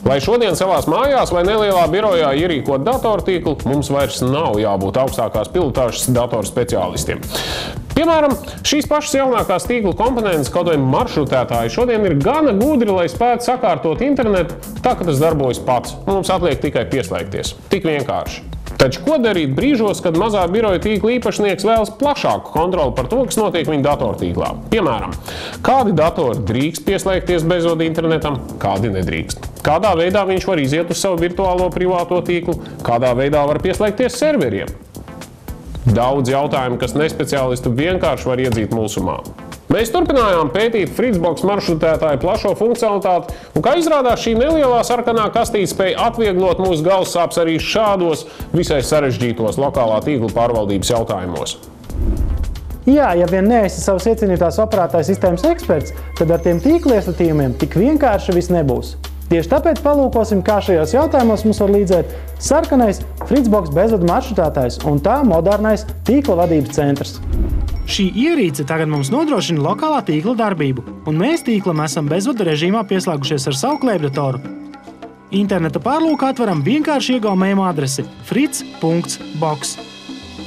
Lai šodien savās mājās vai nelielā birojā ierīkot datortīklu, mums vairs nav jābūt augstākās pilotāžas datoru speciālistiem. Piemēram, šīs pašas jaunākās tīkla komponentes, kaut vai maršrutētāji, šodien ir gana gudri, lai spētu sakārtot internetu tā, ka tas darbojas pats. Mums atliek tikai pieslēgties. Tik vienkārši. Taču ko darīt brīžos, kad mazā biroja tīkla īpašnieks vēlas plašāku kontroli par to, kas notiek viņa datortīklā? Piemēram, kādi datori drīkst pieslēgties bezvadu internetam, kādi nedrīkst? Kādā veidā viņš var iziet uz savu virtuālo privāto tīklu, kādā veidā var pieslēgties serveriem? Daudz jautājumu, kas nespeciālistu vienkārši var iedzīt mulsumā. Mēs turpinājām pētīt Fritzbox maršrutētāju plašo funkcionalitāti, un kā izrādās, šī nelielā sarkanā kastīte spēja atvieglot mūsu galvassāpes arī šādos visai sarežģītos lokālā tīkla pārvaldības jautājumos. Jā, ja vien neesi savas iecienītās operētāju sistēmas eksperts, tad ar tiem tīklieslatījumiem tik vienkārši viss nebūs. Tieši tāpēc palūkosim, kā šajos jautājumos mums var līdzēt sarkanais Fritzbox bezvadu maršrutētājs un tā modernais tīkla vadības centrs. Šī ierīce tagad mums nodrošina lokālā tīkla darbību, un mēs tīklam esam bezvadu režīmā pieslēgušies ar savu klēpjdatoru. Interneta pārlūkā atveram vienkārši iegaumējumu adresi fritz.box.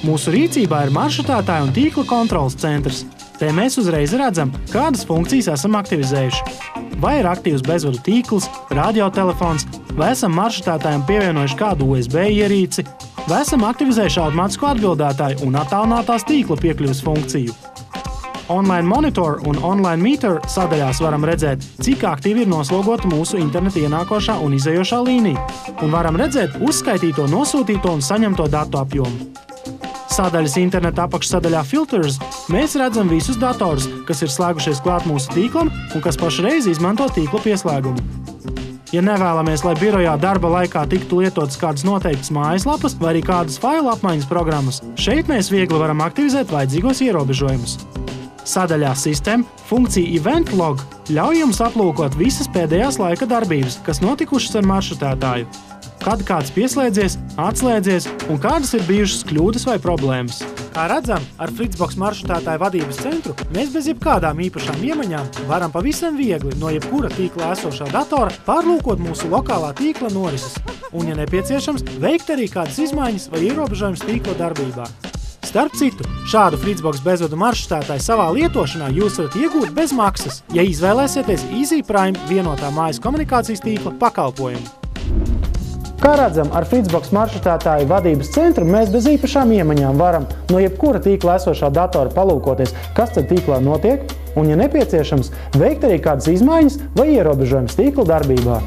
Mūsu rīcībā ir maršrutētāja un tīkla kontroles centrs. Te mēs uzreiz redzam, kādas funkcijas esam aktivizējuši. Vai ir aktīvs bezvadu tīkls, radiotelefons, vai esam maršrutētājiem pievienojuši kādu USB ierīci, vai esam aktivizējuši automātisko atbildētāju un attālinātās tīkla piekļuves funkciju. Online Monitor un Online Meter sadaļās varam redzēt, cik aktīvi ir noslogota mūsu interneta ienākošā un izējošā līnija, un varam redzēt uzskaitīto, nosūtīto un saņemto datu apjomu. Sadaļas interneta apakšsadaļā Filters mēs redzam visus datorus, kas ir slēgušies klāt mūsu tīklam un kas pašreiz izmanto tīkla pieslēgumu. Ja nevēlamies, lai birojā darba laikā tiktu lietotas kādas noteiktas mājaslapas vai arī kādas failu apmaiņas programmas, šeit mēs viegli varam aktivizēt vajadzīgos ierobežojumus. Sadaļā System funkcija Event Log ļauj jums aplūkot visas pēdējās laika darbības, kas notikušas ar maršrutētāju. Kad kāds pieslēdzies, atslēdzies un kādas ir bijušas kļūdas vai problēmas. Kā redzam, ar Fritzbox maršrutētāju vadības centru mēs bez jebkādām īpašām iemaņām varam pavisam viegli no jebkura tīklā esošā datora pārlūkot mūsu lokālā tīkla norises un, ja nepieciešams, veikt arī kādas izmaiņas vai ierobežojumus tīkla darbībā. Starp citu, šādu Fritzbox bezvadu maršrutētāju savā lietošanā jūs varat iegūt bez maksas, ja izvēlēsieties Easy Prime vienotā mājas komunikācijas tīkla pakalpojumu. Kā redzam, ar Fritzbox maršrutētāju vadības centru mēs bez īpašām iemaņām varam no jebkura tīkla esošā datora palūkoties, kas tad tīklā notiek, un, ja nepieciešams, veikt arī kādas izmaiņas vai ierobežojumus tīkla darbībā.